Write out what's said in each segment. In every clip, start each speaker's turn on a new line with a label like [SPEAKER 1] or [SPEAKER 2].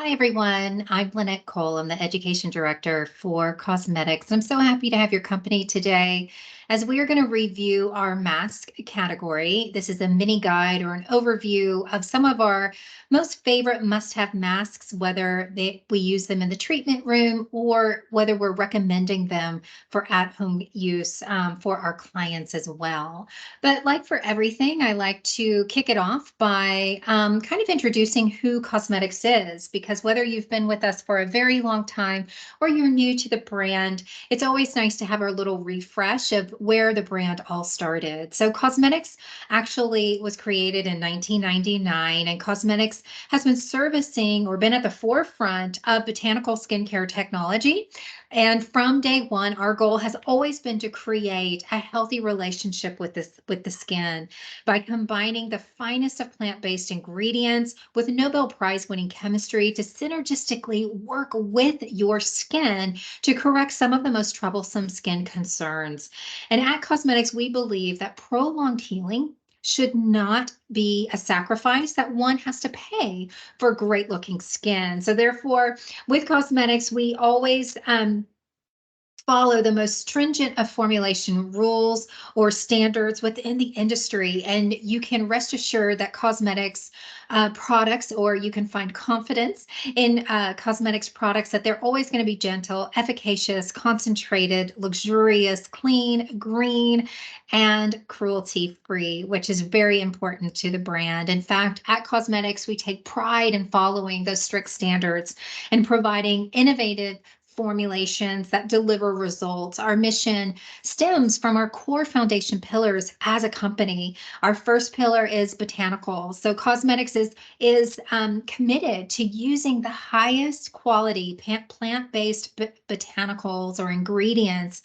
[SPEAKER 1] Hi, everyone. I'm Lynette Cole. I'm the Education Director for Cosmetics. I'm so happy to have your company today as we are going to review our mask category. This is a mini guide or an overview of some of our most favorite must-have masks, whether we use them in the treatment room or whether we're recommending them for at-home use for our clients as well. But like for everything, I like to kick it off by kind of introducing who Cosmetics is, because whether you've been with us for a very long time or you're new to the brand, it's always nice to have our little refresh of where the brand all started. So Cosmetics actually was created in 1999, and Cosmetics has been servicing or been at the forefront of botanical skincare technology. And from day one, our goal has always been to create a healthy relationship with the skin by combining the finest of plant-based ingredients with Nobel Prize-winning chemistry to synergistically work with your skin to correct some of the most troublesome skin concerns. And at Cosmetics, we believe that prolonged healing should not be a sacrifice that one has to pay for great looking skin. So therefore, with Cosmetics, we always follow the most stringent of formulation rules or standards within the industry. And you can rest assured that Cosmetics products, or you can find confidence in Cosmetics products, that they're always going to be gentle, efficacious, concentrated, luxurious, clean, green, and cruelty-free, which is very important to the brand. In fact, at Cosmetics, we take pride in following those strict standards and providing innovative formulations that deliver results. Our mission stems from our core foundation pillars as a company. Our first pillar is botanical. So Cosmetics is committed to using the highest quality plant-based botanicals or ingredients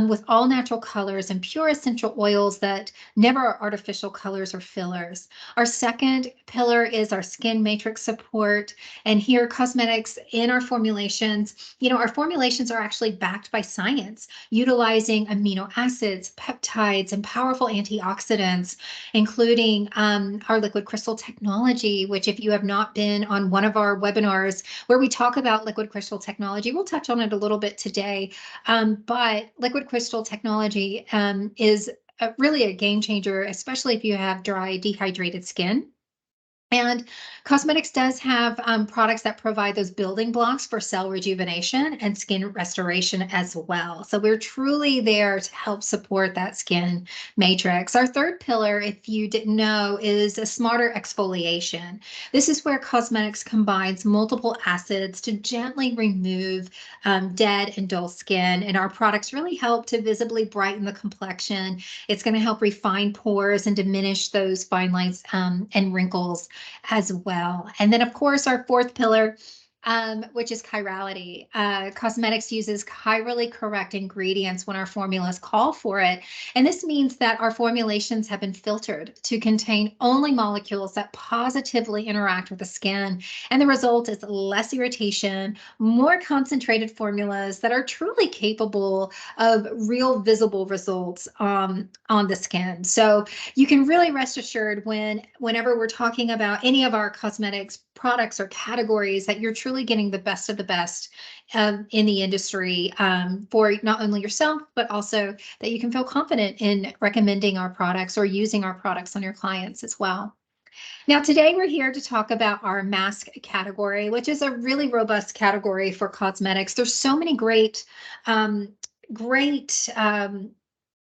[SPEAKER 1] with all natural colors and pure essential oils that never are artificial colors or fillers. Our second pillar is our skin matrix support. And here, Cosmetics in our formulations, our formulations are actually backed by science, utilizing amino acids, peptides, and powerful antioxidants, including our liquid crystal technology, which if you have not been on one of our webinars where we talk about liquid crystal technology, we'll touch on it a little bit today. But liquid crystal technology is really a game changer, especially if you have dry, dehydrated skin. And Cosmetics does have products that provide those building blocks for cell rejuvenation and skin restoration as well. So we're truly there to help support that skin matrix. Our third pillar, if you didn't know, is a smarter exfoliation. This is where Cosmetics combines multiple acids to gently remove dead and dull skin. And our products really help to visibly brighten the complexion. It's going to help refine pores and diminish those fine lines and wrinkles as well. And then, of course, our fourth pillar, which is chirality. Cosmetics uses chirally correct ingredients when our formulas call for it. And this means that our formulations have been filtered to contain only molecules that positively interact with the skin. And the result is less irritation, more concentrated formulas that are truly capable of real visible results on the skin. So you can really rest assured whenever we're talking about any of our Cosmetics products or categories that you're truly getting the best of the best in the industry for not only yourself, but also that you can feel confident in recommending our products or using our products on your clients as well. Now, today we're here to talk about our mask category, which is a really robust category for Cosmetics. There's so many great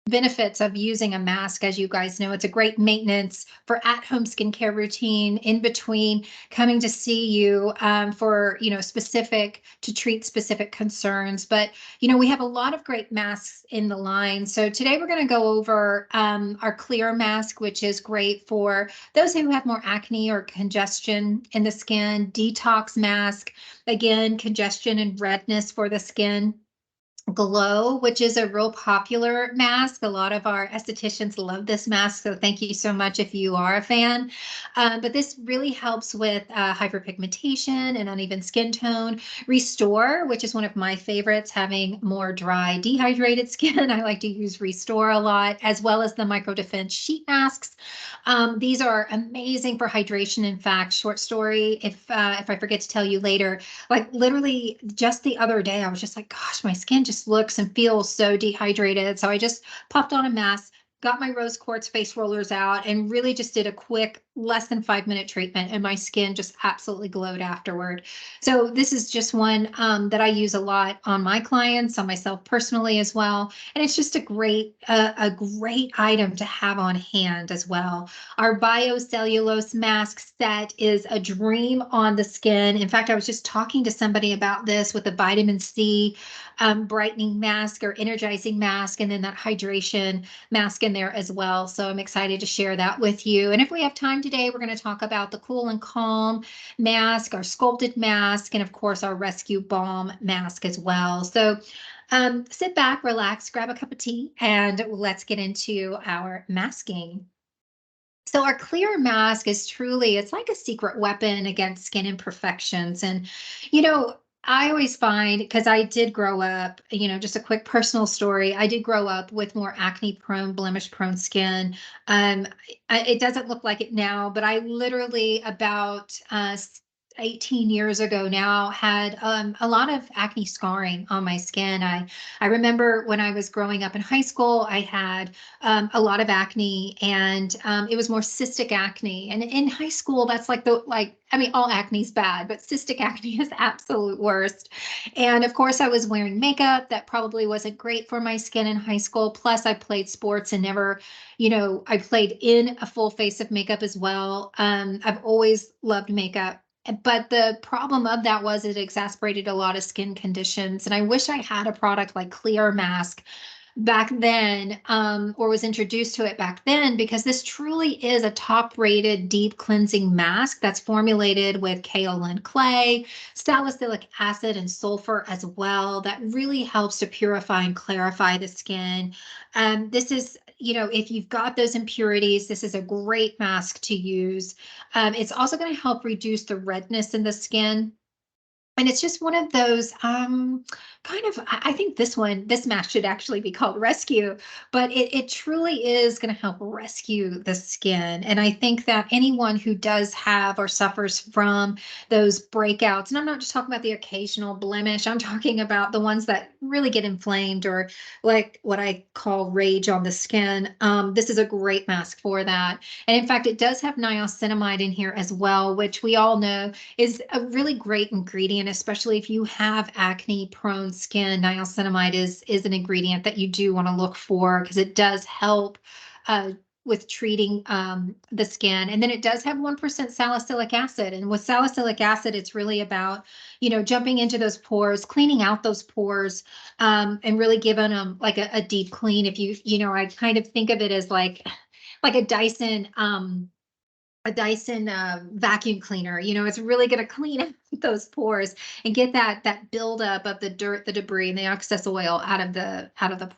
[SPEAKER 1] benefits of using a mask. As you guys know, it's a great maintenance for at-home skincare routine in between coming to see you for, specific to treat specific concerns. But, we have a lot of great masks in the line. So today we're going to go over our clear mask, which is great for those who have more acne or congestion in the skin. Detox mask, again, congestion and redness for the skin. Glow, which is a real popular mask. A lot of our estheticians love this mask, so thank you so much if you are a fan. But this really helps with hyperpigmentation and uneven skin tone. Restore, which is one of my favorites, having more dry, dehydrated skin. I like to use Restore a lot, as well as the Micro Defense sheet masks. These are amazing for hydration. In fact, short story, if I forget to tell you later, like literally just the other day, I was just like, gosh, my skin just looks and feels so dehydrated. So I just popped on a mask, got my rose quartz face rollers out, and really just did a quick, less than 5 minute treatment. And my skin just absolutely glowed afterward. So this is just one that I use a lot on my clients, on myself personally as well. And it's just a great item to have on hand as well. Our biocellulose mask set is a dream on the skin. In fact, I was just talking to somebody about this with the vitamin C brightening mask or energizing mask, and then that hydration mask in there as well. So I'm excited to share that with you. And if we have time today, we're going to talk about the Cool and Calm mask, our sculpted mask, and of course our Rescue Balm mask as well. So sit back, relax, grab a cup of tea, and let's get into our masking. So our clear mask is truly, it's like a secret weapon against skin imperfections. And, you know, I always find, because I did grow up, just a quick personal story. I did grow up with more acne prone, blemish prone skin. Um, it doesn't look like it now, but I literally about 18 years ago now had a lot of acne scarring on my skin. I remember when I was growing up in high school, I had a lot of acne, and it was more cystic acne. And in high school, that's I mean, all acne is bad, but cystic acne is absolute worst. And of course, I was wearing makeup that probably wasn't great for my skin in high school. Plus, I played sports and never, I played in a full face of makeup as well. I've always loved makeup. But the problem of that was it exacerbated a lot of skin conditions. And I wish I had a product like Clear Mask back then, or was introduced to it back then, because this truly is a top rated deep cleansing mask that's formulated with kaolin clay, salicylic acid, and sulfur as well. That really helps to purify and clarify the skin. This is, if you've got those impurities, this is a great mask to use. It's also going to help reduce the redness in the skin. And it's just one of those kind of, I think this match should actually be called Rescue, but it truly is going to help rescue the skin. And I think that anyone who does have or suffers from those breakouts, and I'm not just talking about the occasional blemish, I'm talking about the ones that really get inflamed, or like what I call rage on the skin. This is a great mask for that. And in fact, it does have niacinamide in here as well, which we all know is a really great ingredient, especially if you have acne prone skin. Niacinamide is an ingredient that you do want to look for, because it does help with treating the skin. And then it does have 1% salicylic acid. And with salicylic acid, it's really about, jumping into those pores, cleaning out those pores, and really giving them like a deep clean. If I kind of think of it as like a Dyson vacuum cleaner. It's really going to clean out those pores and get that buildup of the dirt, the debris, and the excess oil out of the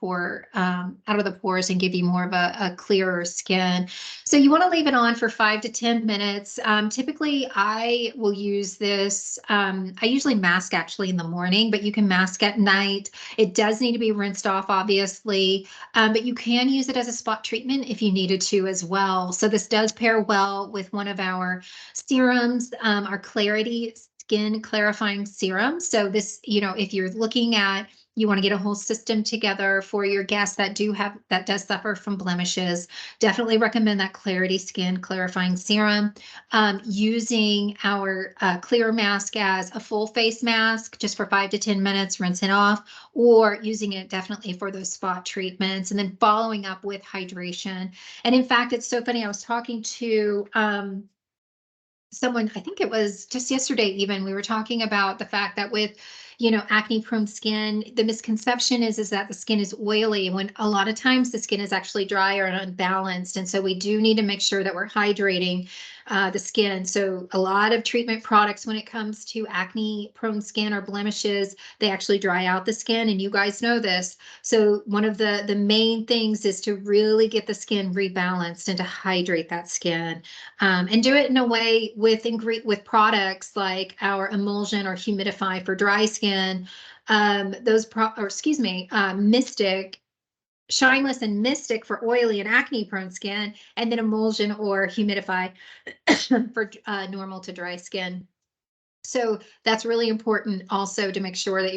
[SPEAKER 1] pores, and give you more of a clearer skin. So you want to leave it on for 5 to 10 minutes. Typically, I will use this. I usually mask actually in the morning, but you can mask at night. It does need to be rinsed off, obviously, but you can use it as a spot treatment if you needed to as well. So this does pair well with one of our serums, our Clarity Skin Clarifying Serum. So this, if you're looking at, you want to get a whole system together for your guests that does suffer from blemishes, definitely recommend that Clarity Skin Clarifying Serum. Using our clear mask as a full face mask just for 5 to 10 minutes, rinse it off, or using it definitely for those spot treatments, and then following up with hydration. And in fact, it's so funny. I was talking to someone, I think it was just yesterday, even we were talking about the fact that with, acne prone skin, the misconception is that the skin is oily, when a lot of times the skin is actually dry or unbalanced. And so we do need to make sure that we're hydrating the skin. So a lot of treatment products when it comes to acne prone skin or blemishes, they actually dry out the skin, and you guys know this. So one of the main things is to really get the skin rebalanced and to hydrate that skin, and do it in a way with products like our emulsion or humidify for dry skin. Mystic, Shineless and Mystic for oily and acne prone skin, and then emulsion or humidify for normal to dry skin. So that's really important also to make sure that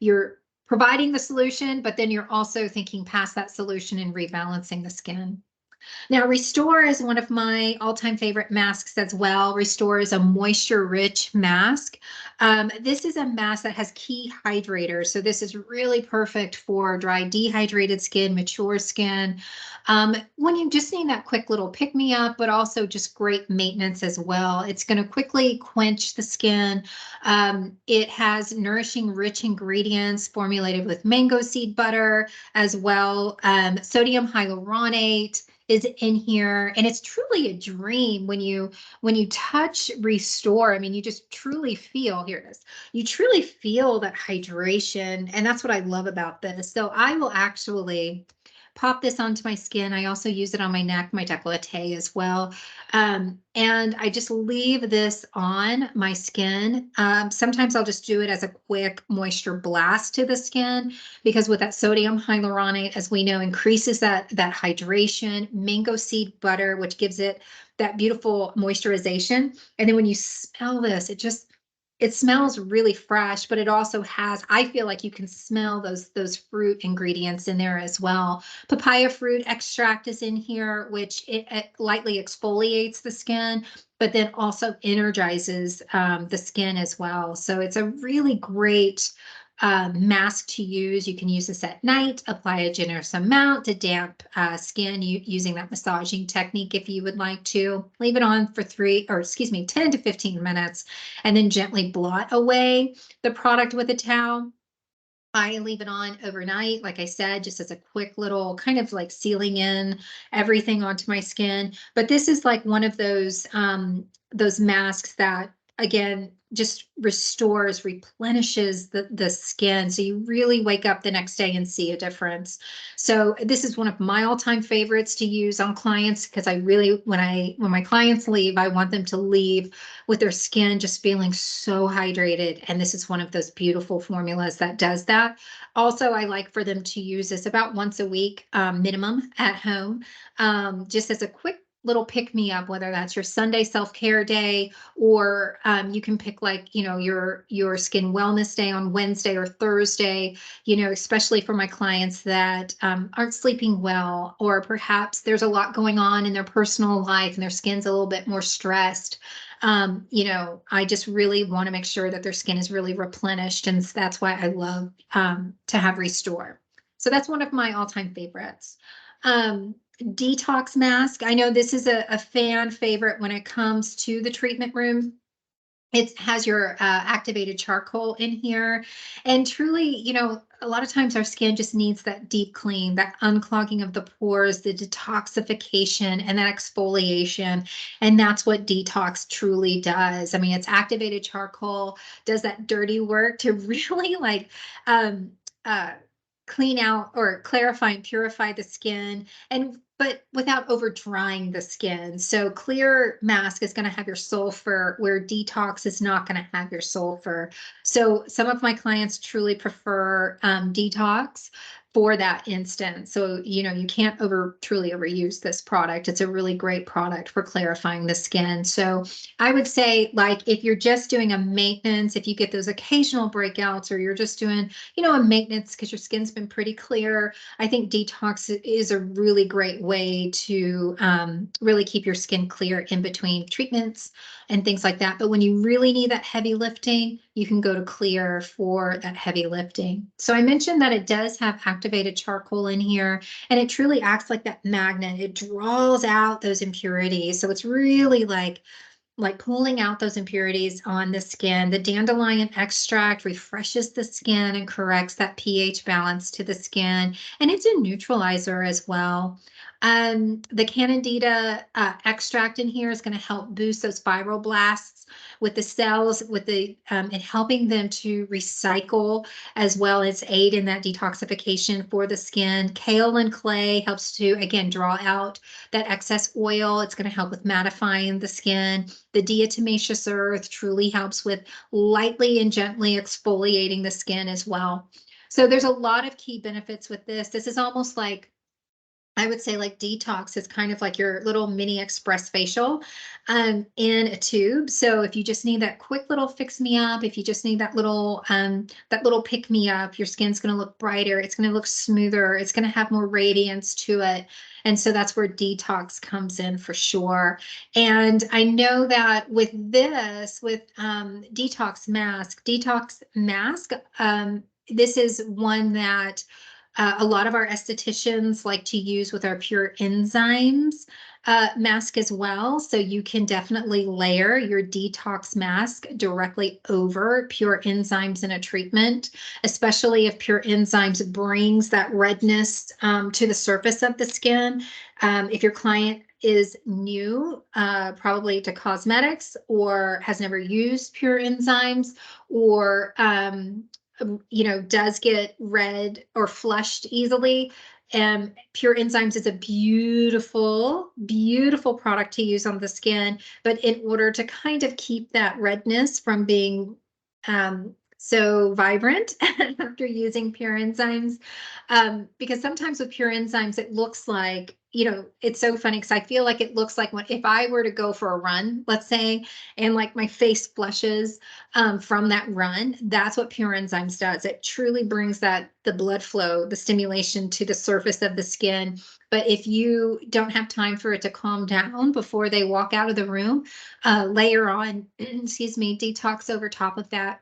[SPEAKER 1] you're providing the solution, but then you're also thinking past that solution and rebalancing the skin. Now, Restore is one of my all-time favorite masks as well. Restore is a moisture-rich mask. This is a mask that has key hydrators. So this is really perfect for dry, dehydrated skin, mature skin. When you just need that quick little pick-me-up, but also just great maintenance as well. It's going to quickly quench the skin. It has nourishing, rich ingredients formulated with mango seed butter as well. Sodium hyaluronate is in here, and it's truly a dream when you touch Restore. I mean, you just truly feel, here it is, you truly feel that hydration, and that's what I love about this. So I will actually pop this onto my skin. I also use it on my neck, my décolleté as well. And I just leave this on my skin. Sometimes I'll just do it as a quick moisture blast to the skin, because with that sodium hyaluronate, as we know, increases that hydration. Mango seed butter, which gives it that beautiful moisturization. And then when you smell this, it smells really fresh, but it also has, I feel like you can smell those fruit ingredients in there as well. Papaya fruit extract is in here, which it lightly exfoliates the skin, but then also energizes the skin as well. So it's a really great mask to use. You can use this at night, apply a generous amount to damp skin using that massaging technique if you would like to. Leave it on for 10 to 15 minutes, and then gently blot away the product with a towel. I leave it on overnight, like I said, just as a quick little kind of like sealing in everything onto my skin. But this is like one of those masks that, again, just restores, replenishes the skin. So you really wake up the next day and see a difference. So this is one of my all-time favorites to use on clients, because I really, when my clients leave, I want them to leave with their skin just feeling so hydrated. And this is one of those beautiful formulas that does that. Also, I like for them to use this about once a week, minimum at home, just as a quick little pick me up, whether that's your Sunday self-care day, or you can pick, like, your skin wellness day on Wednesday or Thursday, especially for my clients that aren't sleeping well, or perhaps there's a lot going on in their personal life and their skin's a little bit more stressed. I just really want to make sure that their skin is really replenished. And that's why I love to have Restore. So that's one of my all-time favorites. Detox mask. I know this is a fan favorite when it comes to the treatment room. It has your activated charcoal in here. And truly, a lot of times our skin just needs that deep clean, that unclogging of the pores, the detoxification, and that exfoliation. And that's what detox truly does. I mean, it's activated charcoal, does that dirty work to really um, uh, clean out or clarify and purify the skin, but without over drying the skin. So clear mask is going to have your sulfur, where detox is not going to have your sulfur. So some of my clients truly prefer detox for that instance. So, you can't truly overuse this product. It's a really great product for clarifying the skin. So I would say, like, if you're just doing a maintenance, if you get those occasional breakouts, or you're just doing, a maintenance because your skin's been pretty clear, I think detox is a really great way to really keep your skin clear in between treatments and things like that. But when you really need that heavy lifting, you can go to clear for that heavy lifting. So I mentioned that it does have activated charcoal in here, and it truly acts like that magnet. It draws out those impurities. So it's really like like pulling out those impurities on the skin. The dandelion extract refreshes the skin and corrects that pH balance to the skin, and it's a neutralizer as well. The Candida extract in here is going to help boost those fibroblasts with the cells, with the and helping them to recycle as well as aid in that detoxification for the skin. Kale and clay helps to again draw out that excess oil. It's going to help with mattifying the skin. The diatomaceous earth truly helps with lightly and gently exfoliating the skin as well. So there's a lot of key benefits with this. This is almost like, I would say, like detox is kind of like your little mini express facial in a tube. So if you just need that quick little fix me up, if you just need that little pick me up, your skin's going to look brighter, it's going to look smoother, it's going to have more radiance to it. And so that's where detox comes in for sure. And I know that with this, with detox mask, this is one that a lot of our estheticians like to use with our pure enzymes mask as well. So you can definitely layer your detox mask directly over pure enzymes in a treatment, especially if pure enzymes brings that redness to the surface of the skin. If your client is new, probably to cosmetics, or has never used pure enzymes, or does get red or flushed easily. And Pure Enzymes is a beautiful, beautiful product to use on the skin. But in order to kind of keep that redness from being so vibrant after using Pure Enzymes, because sometimes with Pure Enzymes, it looks like, it's so funny because I feel like it looks like if I were to go for a run, let's say, and like my face flushes from that run, that's what Pure Enzymes does. It truly brings the blood flow, the stimulation to the surface of the skin. But if you don't have time for it to calm down before they walk out of the room, layer on, excuse me, detox over top of that.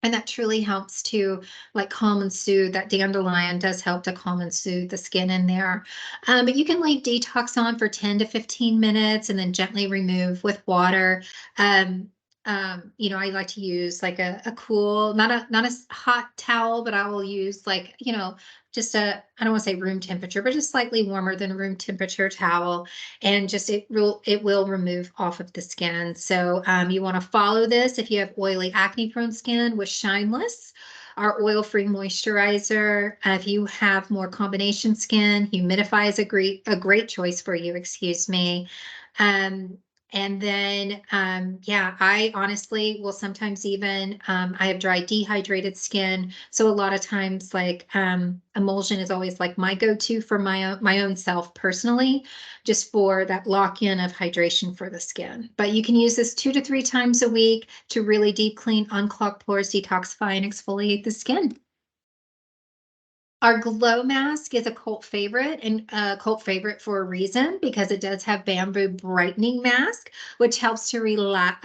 [SPEAKER 1] And that truly helps to like calm and soothe. That dandelion does help to calm and soothe the skin in there. But you can leave detox on for 10 to 15 minutes and then gently remove with water. I like to use like a cool, not a hot towel, but I will use like, just I don't want to say room temperature, but just slightly warmer than room temperature towel. And just it will remove off of the skin. So you want to follow this if you have oily acne prone skin with Shineless, our oil-free moisturizer. If you have more combination skin, Humidify is a great choice for you, excuse me. And then, I honestly will sometimes even, I have dry dehydrated skin. So a lot of times like, emulsion is always like my go-to for my own self personally, just for that lock-in of hydration for the skin. But you can use this 2 to 3 times a week to really deep clean, unclog pores, detoxify, and exfoliate the skin. Our glow mask is a cult favorite, and a cult favorite for a reason, because it does have bamboo brightening mask, which helps to revive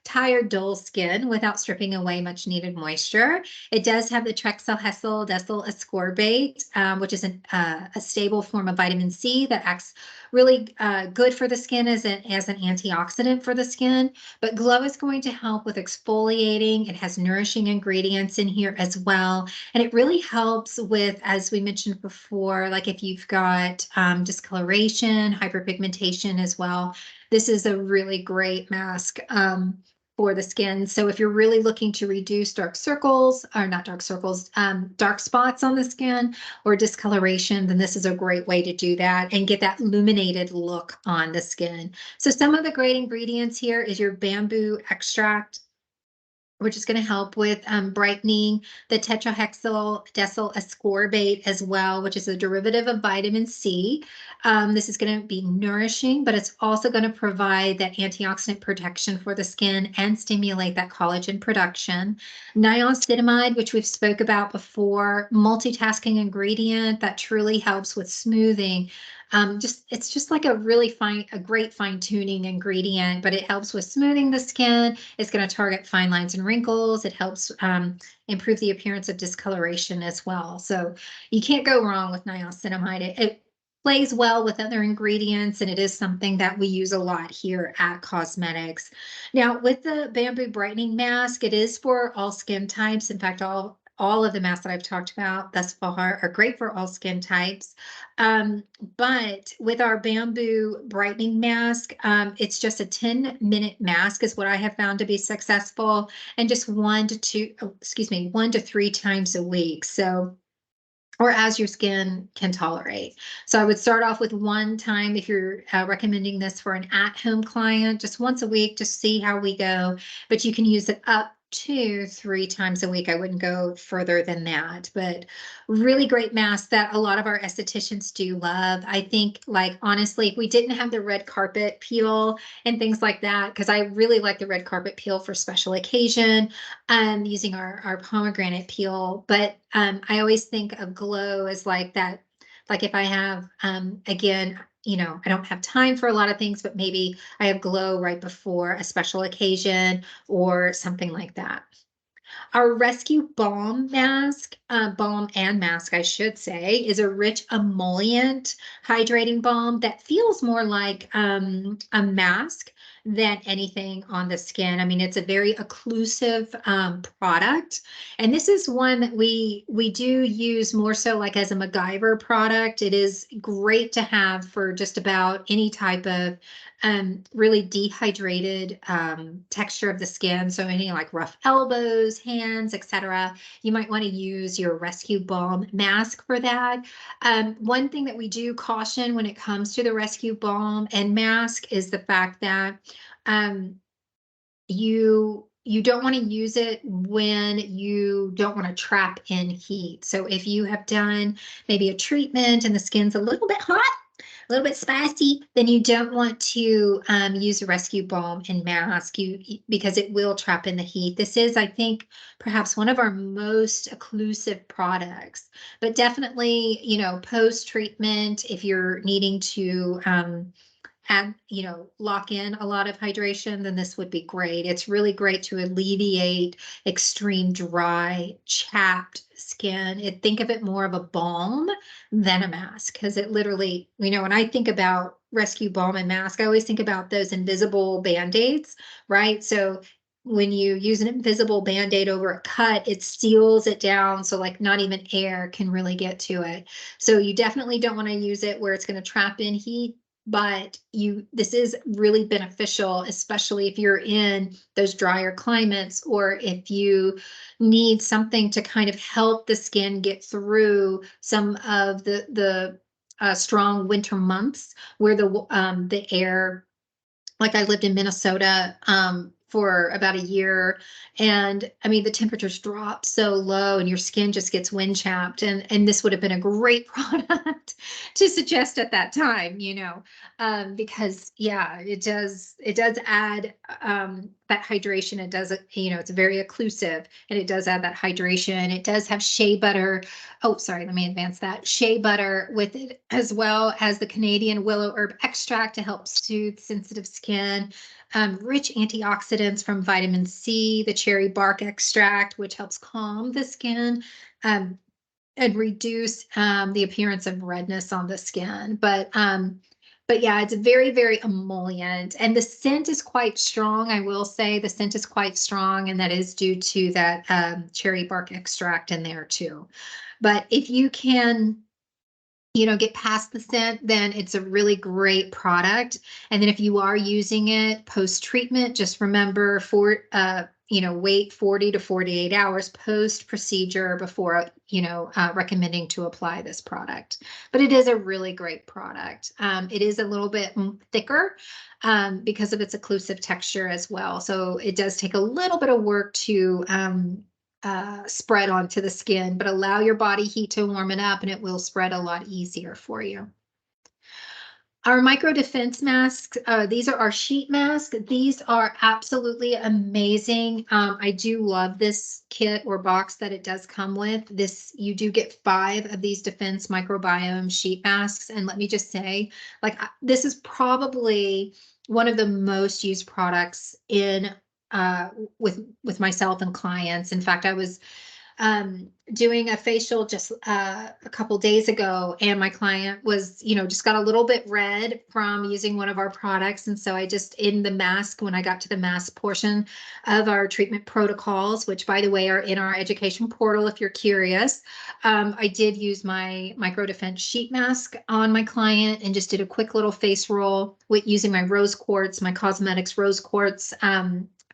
[SPEAKER 1] tired, dull skin without stripping away much needed moisture. It does have the decyl ascorbate, which is a stable form of vitamin C that acts really good for the skin as an antioxidant for the skin. But glow is going to help with exfoliating. It has nourishing ingredients in here as well. And it really helps with, as we mentioned before, like if you've got discoloration, hyperpigmentation as well. This is a really great mask for the skin. So if you're really looking to reduce dark circles, or not dark circles, dark spots on the skin or discoloration, then this is a great way to do that and get that illuminated look on the skin. So some of the great ingredients here is your bamboo extract, which is going to help with brightening, the tetrahexyl decyl ascorbate as well, which is a derivative of vitamin C. This is going to be nourishing, but it's also going to provide that antioxidant protection for the skin and stimulate that collagen production. Niacinamide, which we've spoke about before, multitasking ingredient that truly helps with smoothing. It's just like a great fine tuning ingredient, but it helps with smoothing the skin. It's going to target fine lines and wrinkles. It helps improve the appearance of discoloration as well. So you can't go wrong with niacinamide. plays well with other ingredients, and it is something that we use a lot here at Cosmetics. Now, with the bamboo brightening mask, it is for all skin types. In fact, all of the masks that I've talked about thus far are great for all skin types. Um, but with our bamboo brightening mask, it's just a 10-minute mask is what I have found to be successful, and just 1 to 3 times a week. So, or as your skin can tolerate. So I would start off with one time if you're recommending this for an at-home client, just once a week to see how we go, but you can use it up to 3 times a week. I wouldn't go further than that, but really great mask that a lot of our estheticians do love. I think, like, honestly, if we didn't have the red carpet peel and things like that, because I really like the red carpet peel for special occasion, using our pomegranate peel. But I always think of glow as like that, like if I have, again, I don't have time for a lot of things, but maybe I have glow right before a special occasion or something like that. Our rescue balm and mask, I should say, is a rich emollient hydrating balm that feels more like a mask than anything on the skin. I mean, it's a very occlusive product, and this is one that we do use more so like as a MacGyver product. It is great to have for just about any type of really dehydrated texture of the skin. So any like rough elbows, hands, etc. You might want to use your Rescue Balm mask for that. One thing that we do caution when it comes to the Rescue Balm and mask is the fact that um, you don't want to use it when you don't want to trap in heat. So if you have done maybe a treatment and the skin's a little bit hot, a little bit spicy, then you don't want to use a rescue balm and mask because it will trap in the heat. This is, I think, perhaps one of our most occlusive products, but definitely, post treatment, if you're needing to and lock in a lot of hydration, then this would be great. It's really great to alleviate extreme dry, chapped skin. Think of it more of a balm than a mask, because it literally, when I think about rescue balm and mask, I always think about those invisible band-aids, right? So when you use an invisible band-aid over a cut, it seals it down, so like not even air can really get to it. So you definitely don't want to use it where it's going to trap in heat, but this is really beneficial, especially if you're in those drier climates, or if you need something to kind of help the skin get through some of the strong winter months where the air, like I lived in Minnesota for about a year, and I mean the temperatures drop so low and your skin just gets wind chapped, and this would have been a great product to suggest at that time, because yeah, it does add that hydration. It does, it's very occlusive, and it does add that hydration. It does have shea butter. Oh, sorry, let me advance that. Shea butter with it, as well as the Canadian willow herb extract to help soothe sensitive skin. Rich antioxidants from vitamin C, the cherry bark extract, which helps calm the skin and reduce the appearance of redness on the skin. But yeah, it's very, very emollient, and the scent is quite strong. I will say the scent is quite strong, and that is due to that cherry bark extract in there too. But if you can, get past the scent, then it's a really great product. And then if you are using it post-treatment, just remember wait 40 to 48 hours post-procedure before, recommending to apply this product. But it is a really great product. It is a little bit thicker because of its occlusive texture as well. So it does take a little bit of work to spread onto the skin, but allow your body heat to warm it up and it will spread a lot easier for you. Our micro defense masks, these are our sheet masks. These are absolutely amazing. I do love this kit or box that it does come with. You do get 5 of these defense microbiome sheet masks. And let me just say, this is probably one of the most used products with myself and clients. In fact, I was doing a facial just a couple days ago, and my client was, just got a little bit red from using one of our products. And so I just, in the mask, when I got to the mask portion of our treatment protocols, which by the way are in our education portal if you're curious, I did use my micro defense sheet mask on my client and just did a quick little face roll with using my rose quartz, my Cosmedix rose quartz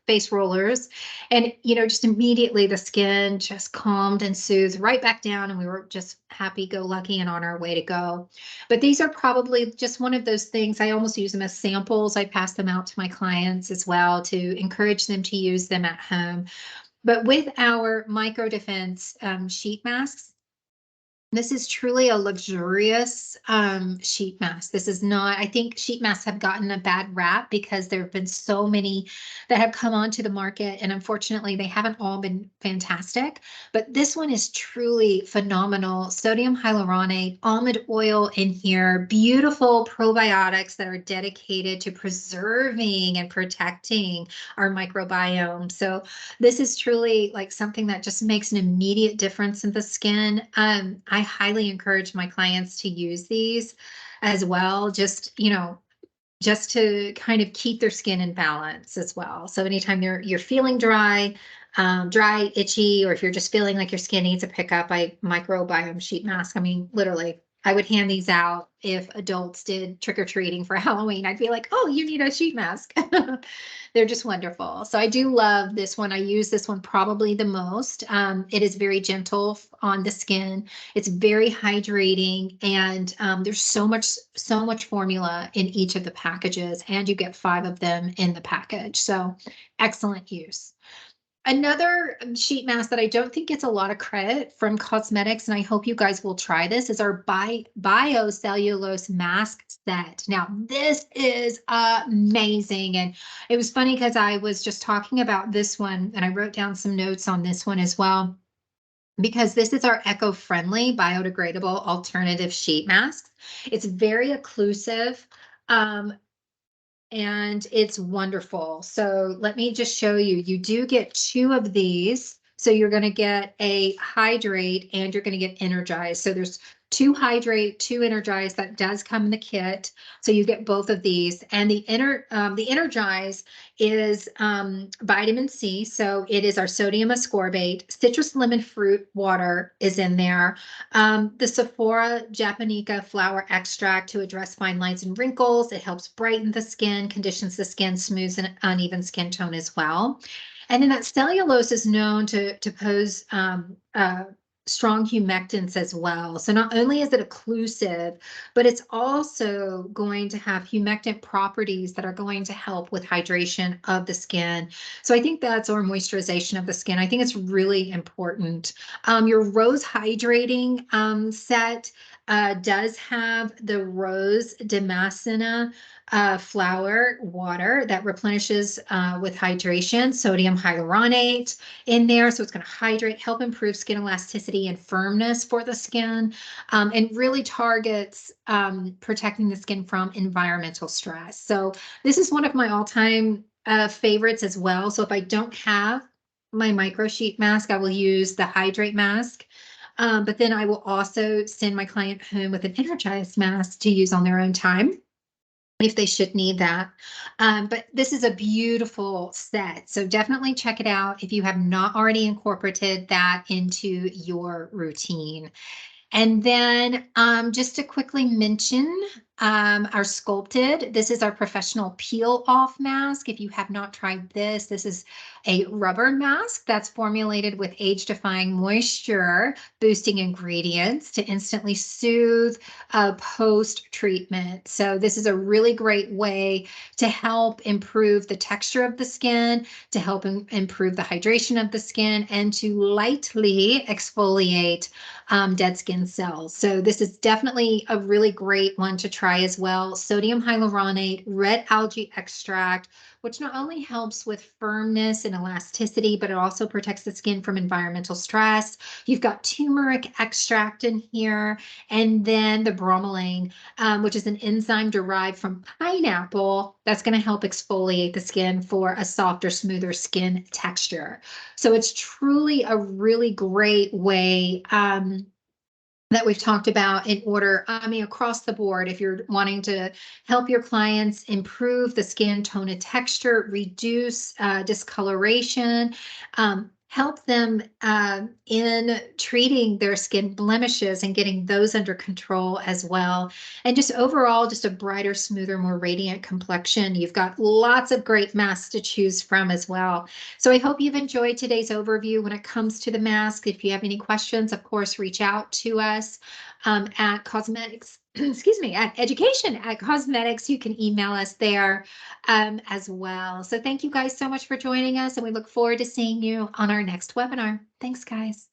[SPEAKER 1] face rollers. And, just immediately the skin just calmed and soothed right back down. And we were just happy go lucky and on our way to go. But these are probably just one of those things. I almost use them as samples. I pass them out to my clients as well to encourage them to use them at home. But with our micro defense sheet masks, this is truly a luxurious sheet mask. This is not, I think sheet masks have gotten a bad rap because there have been so many that have come onto the market, and unfortunately they haven't all been fantastic. But this one is truly phenomenal. Sodium hyaluronate, almond oil in here, beautiful probiotics that are dedicated to preserving and protecting our microbiome. So this is truly like something that just makes an immediate difference in the skin. I highly encourage my clients to use these as well, just to kind of keep their skin in balance as well. So anytime you're feeling dry, itchy, or if you're just feeling like your skin needs a pickup, microbiome sheet mask. I mean, literally, I would hand these out if adults did trick-or-treating for Halloween. I'd be like, oh, you need a sheet mask. They're just wonderful. So I do love this one. I use this one probably the most. It is very gentle on the skin. It's very hydrating, and there's so much formula in each of the packages, and you get 5 of them in the package. So excellent use. Another sheet mask that I don't think gets a lot of credit from Cosmetics, and I hope you guys will try this, is our biocellulose mask set. Now, this is amazing. And it was funny because I was just talking about this one, and I wrote down some notes on this one as well, because this is our eco-friendly, biodegradable alternative sheet mask. It's very occlusive. And it's wonderful. So let me just show you. You do get 2 of these. So you're going to get a hydrate and you're going to get energized. So there's 2 hydrate, 2 energize. That does come in the kit. So you get both of these. And the energize is vitamin C. So it is our sodium ascorbate. Citrus lemon fruit water is in there. The Sephora Japonica flower extract to address fine lines and wrinkles. It helps brighten the skin, conditions the skin, smooths an uneven skin tone as well. And then that cellulose is known to pose strong humectants as well. So not only is it occlusive, but it's also going to have humectant properties that are going to help with hydration of the skin. So I think that's our moisturization of the skin. I think it's really important. Your rose hydrating set does have the Rose Damascena flower water that replenishes with hydration, sodium hyaluronate in there. So it's going to hydrate, help improve skin elasticity and firmness for the skin, and really targets protecting the skin from environmental stress. So this is one of my all-time favorites as well. So if I don't have my micro sheet mask, I will use the hydrate mask. But then I will also send my client home with an energized mask to use on their own time if they should need that. But this is a beautiful set. So definitely check it out if you have not already incorporated that into your routine. And then just to quickly mention our Sculpted. This is our professional peel off mask. If you have not tried this, this is a rubber mask that's formulated with age defying moisture boosting ingredients to instantly soothe post treatment. So this is a really great way to help improve the texture of the skin, to help improve the hydration of the skin, and to lightly exfoliate dead skin cells. So this is definitely a really great one to try try as well. Sodium hyaluronate, red algae extract, which not only helps with firmness and elasticity, but it also protects the skin from environmental stress. You've got turmeric extract in here, and then the bromelain, which is an enzyme derived from pineapple that's going to help exfoliate the skin for a softer, smoother skin texture. So it's truly a really great way that we've talked about in order, I mean, across the board, if you're wanting to help your clients improve the skin tone and texture, reduce discoloration, help them in treating their skin blemishes and getting those under control as well. And just overall, just a brighter, smoother, more radiant complexion. You've got lots of great masks to choose from as well. So I hope you've enjoyed today's overview when it comes to the mask. If you have any questions, of course, reach out to us at Cosmedix, excuse me, at education at Cosmedix. You can email us there as well. So thank you guys so much for joining us, and we look forward to seeing you on our next webinar. Thanks, guys.